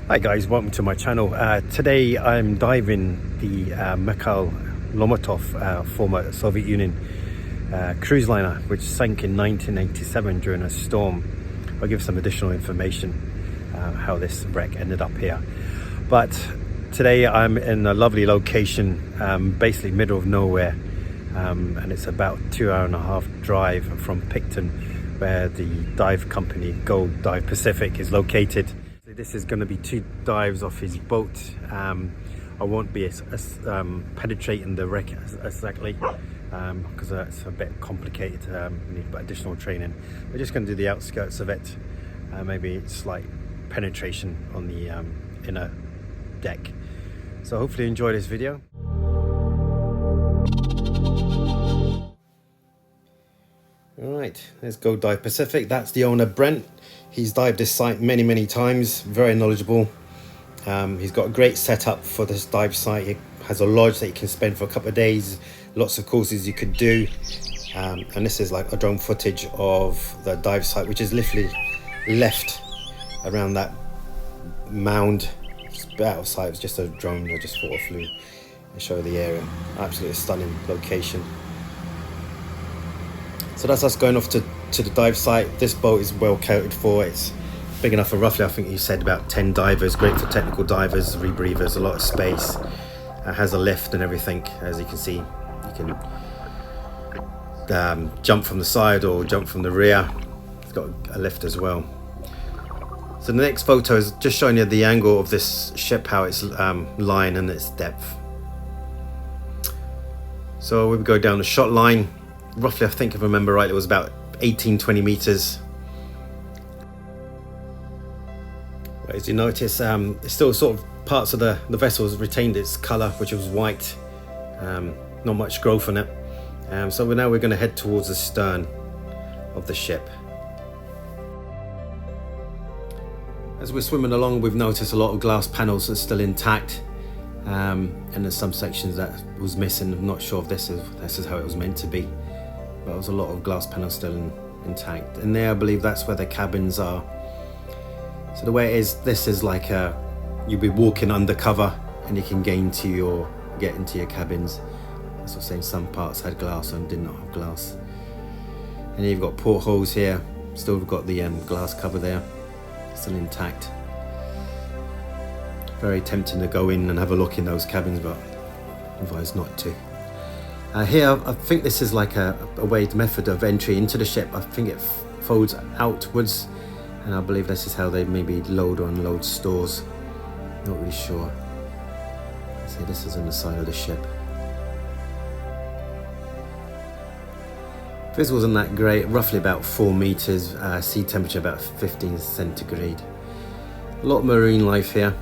Hi guys, welcome to my channel. Today I'm diving the Mikhail Lermontov, former Soviet Union cruise liner, which sank in 1987 during a storm. I'll give some additional information how this wreck ended up here. But today I'm in a lovely location, basically middle of nowhere, and it's about 2.5-hour drive from Picton, where the dive company godivepacifc is located. This is going to be 2 dives off his boat. I won't be penetrating the wreck exactly because it's a bit complicated. We need additional training. We're just going to do the outskirts of it, maybe slight penetration on the inner deck. So hopefully you enjoy this video. Alright, let's go godivepacifc. That's the owner, Brent. He's dived this site many times, very knowledgeable. He's got a great setup for this dive site. He has a lodge that you can spend for a couple of days, lots of courses you could do. And this is like a drone footage of the dive site, which is literally left around that mound. It's out of sight. It was just a drone I just thought I flew and show the area. Absolutely stunning location. So that's us going off to the dive site. This boat is well catered for. It's big enough for roughly, I think you said, about 10 divers. Great for technical divers, rebreathers, a lot of space. It has a lift and everything. As you can see, you can jump from the side or jump from the rear. It's got a lift as well. So the next photo is just showing you the angle of this ship, how it's lying and its depth. So we go down the shot line. Roughly, I think if I remember right, it was about 18-20 meters. As you notice, it's still sort of parts of the vessel has retained its color, which was white. Not much growth on it. So now we're going to head towards the stern of the ship. As we're swimming along, we've noticed a lot of glass panels are still intact, and there's some sections that was missing. I'm not sure if this is how it was meant to be. But there was a lot of glass panels still intact. And there, I believe that's where the cabins are. So the way it is, this is like you'll be walking undercover and you can get into your cabins. As I was saying, some parts had glass and did not have glass. And you've got portholes here. Still got the glass cover there, still intact. Very tempting to go in and have a look in those cabins, but advised not to. Here, I think this is like a method of entry into the ship. I think it folds outwards, and I believe this is how they maybe load or unload stores. Not really sure. See, this is on the side of the ship. This wasn't that great, roughly about 4 meters, sea temperature about 15 centigrade. A lot of marine life here.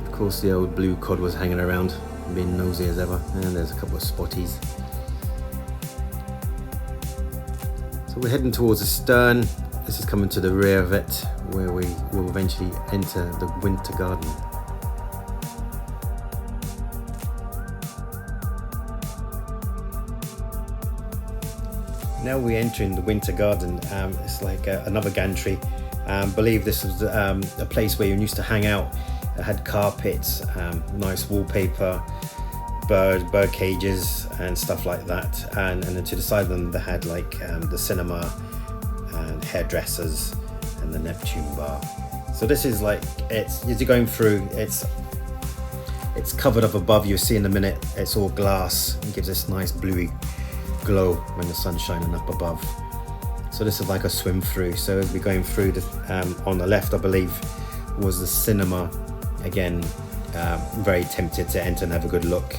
Of course, the old blue cod was hanging around, being nosy as ever, and there's a couple of spotties. So we're heading towards the stern. This is coming to the rear of it, where we will eventually enter the winter garden. Now we're entering the winter garden. It's like another gantry. I believe this was a place where you used to hang out. It had carpets, nice wallpaper, bird cages and stuff like that, and then to the side of them they had like the cinema and hairdressers and the Neptune bar. So this is like, it's as you're going through, it's covered up above. You'll see in a minute, it's all glass. It gives this nice bluey glow when the sun's shining up above. So this is like a swim through. So as we're going through on the left, I believe, was the cinema. Again, very tempted to enter and have a good look,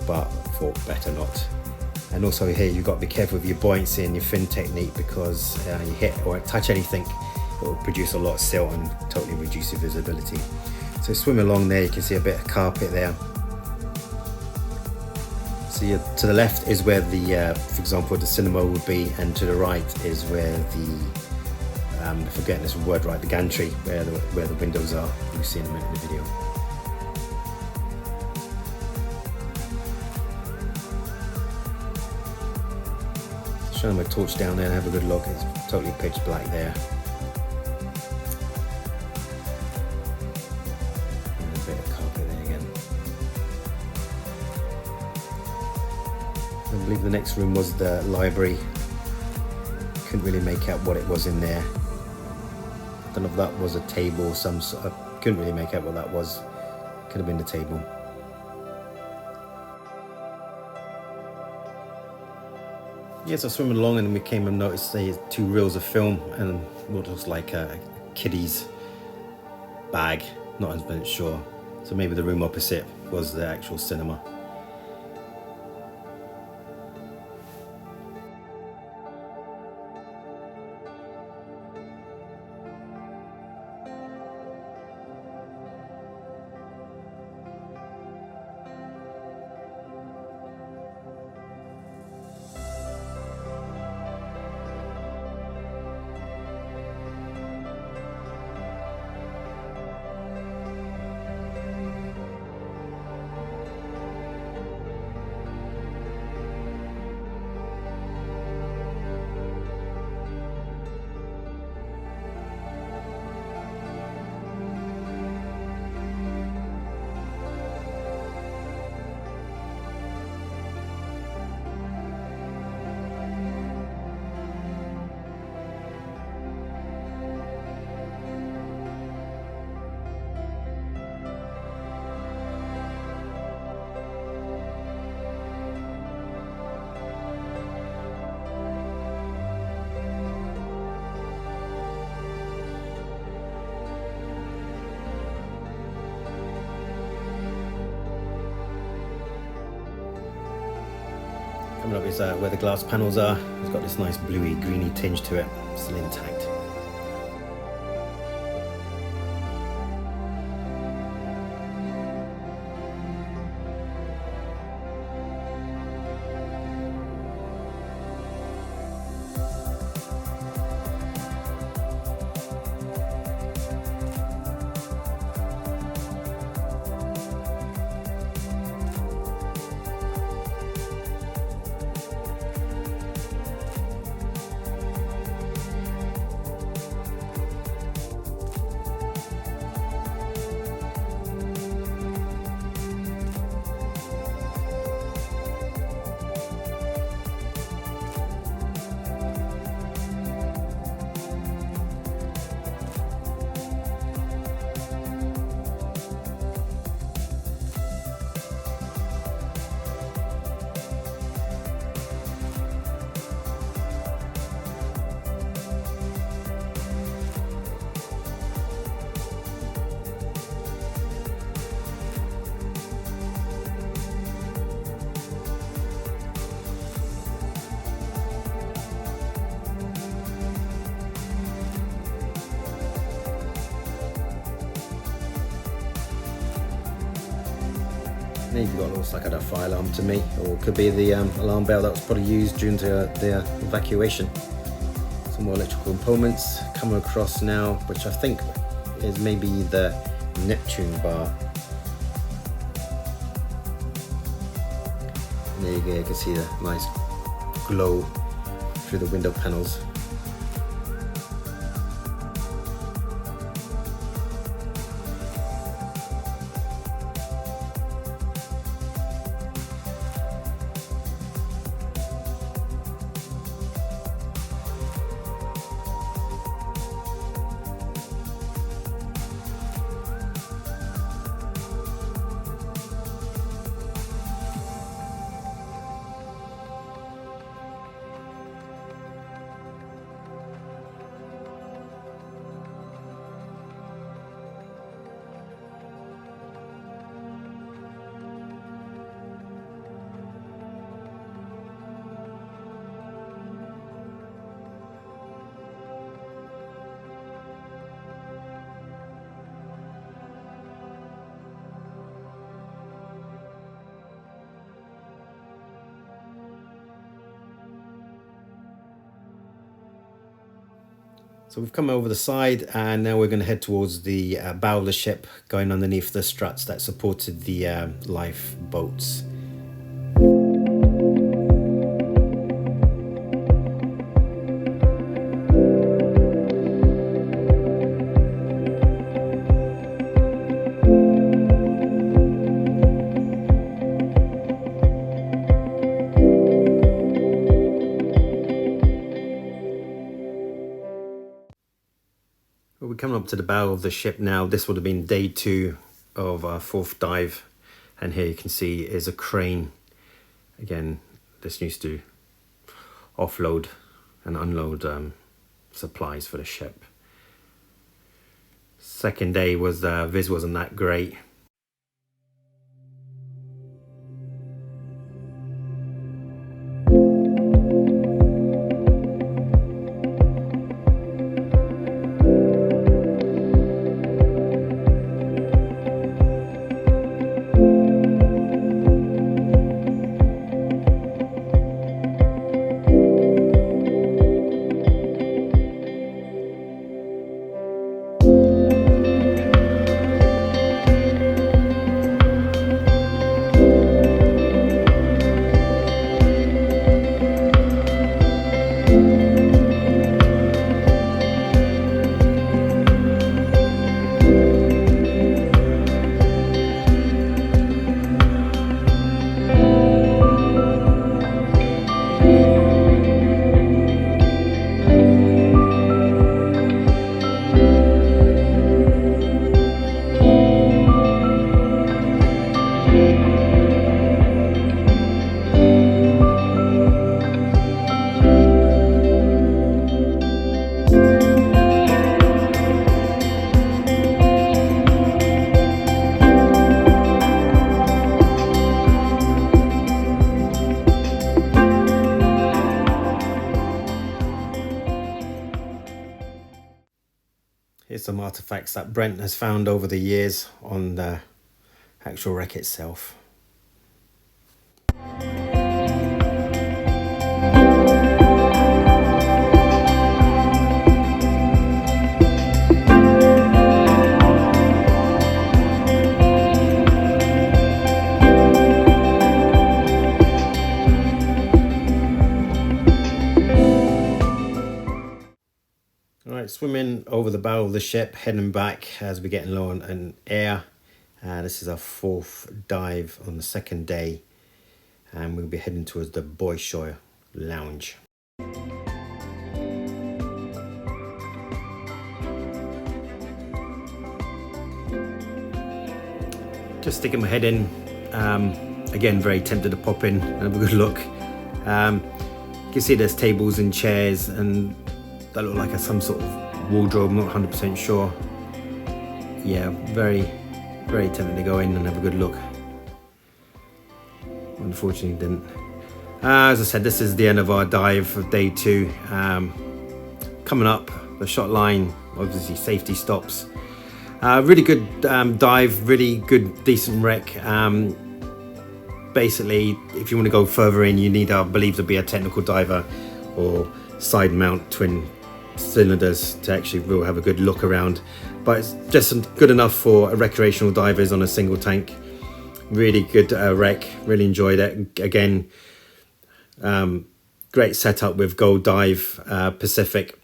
but thought better not. And also here, you've got to be careful with your buoyancy and your fin technique, because you hit or touch anything, it will produce a lot of silt and totally reduce your visibility. So swim along there, you can see a bit of carpet there. So to the left is where the, for example, the cinema would be, and to the right is where the if I'm getting this word right, the gantry, where the windows are. You'll see in a minute in the video. Shine my torch down there and have a good look. It's totally pitch black there. believe the next room was the library. Couldn't really make out what it was in there. I don't know if that was a table or some sort of, couldn't really make out what that was. Could have been the table. Yes, I was swimming along and we came and noticed the 2 reels of film and what looks like a kiddie's bag. Not 100% sure. So maybe the room opposite was the actual cinema. Coming up is where the glass panels are. It's got this nice bluey, greeny tinge to it, still intact. Maybe got looks like a fire alarm to me, or it could be the alarm bell that was probably used during the evacuation. Some more electrical components coming across now, which I think is maybe the Neptune bar. And there you go, you can see the nice glow through the window panels. So we've come over the side and now we're going to head towards the bow of the ship, going underneath the struts that supported the lifeboats. Well, we're coming up to the bow of the ship now. This would have been day 2 of our 4th dive. And here you can see is a crane. Again, this used to offload and unload supplies for the ship. Second day was viz wasn't that great. Here's some artifacts that Brent has found over the years on the actual wreck itself. Alright, swimming over the bow of the ship, heading back as we're getting low on air. This is our 4th dive on the 2nd day, and we'll be heading towards the Bolshoi Lounge. Just sticking my head in. Again, very tempted to pop in and have a good look. You can see there's tables and chairs, and that look like some sort of wardrobe. I'm not 100% sure. Yeah, very tempted to go in and have a good look. Unfortunately didn't. As I said, this is the end of our dive of day 2. Coming up, the shot line, obviously safety stops. Really good dive, really good, decent wreck. Basically, if you want to go further in, you need, I believe, to be a technical diver or side mount twin cylinders to actually really have a good look around, but it's just good enough for recreational divers on a single tank. Really good wreck, really enjoyed it. Again, great setup with Godive Pacific.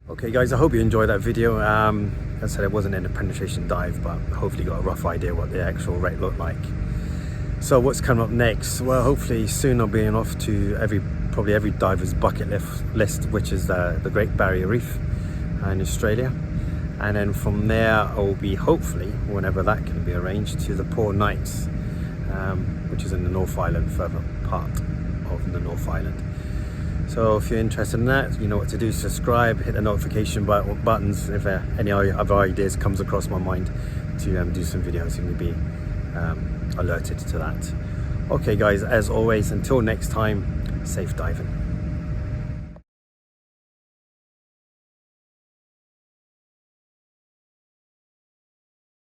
Okay guys, I hope you enjoyed that video. As I said, it wasn't in a penetration dive, but hopefully you got a rough idea what the actual wreck looked like. So what's coming up next? Well, hopefully soon I'll be off to probably every diver's bucket list, which is the Great Barrier Reef in Australia. And then from there I'll be, hopefully, whenever that can be arranged, to the Poor Knights, which is in the North Island, further part of the North Island. So if you're interested in that, you know what to do. Subscribe, hit the notification buttons if any other ideas comes across my mind to do some videos, and you'll be alerted to that. Okay guys, as always, until next time, safe diving.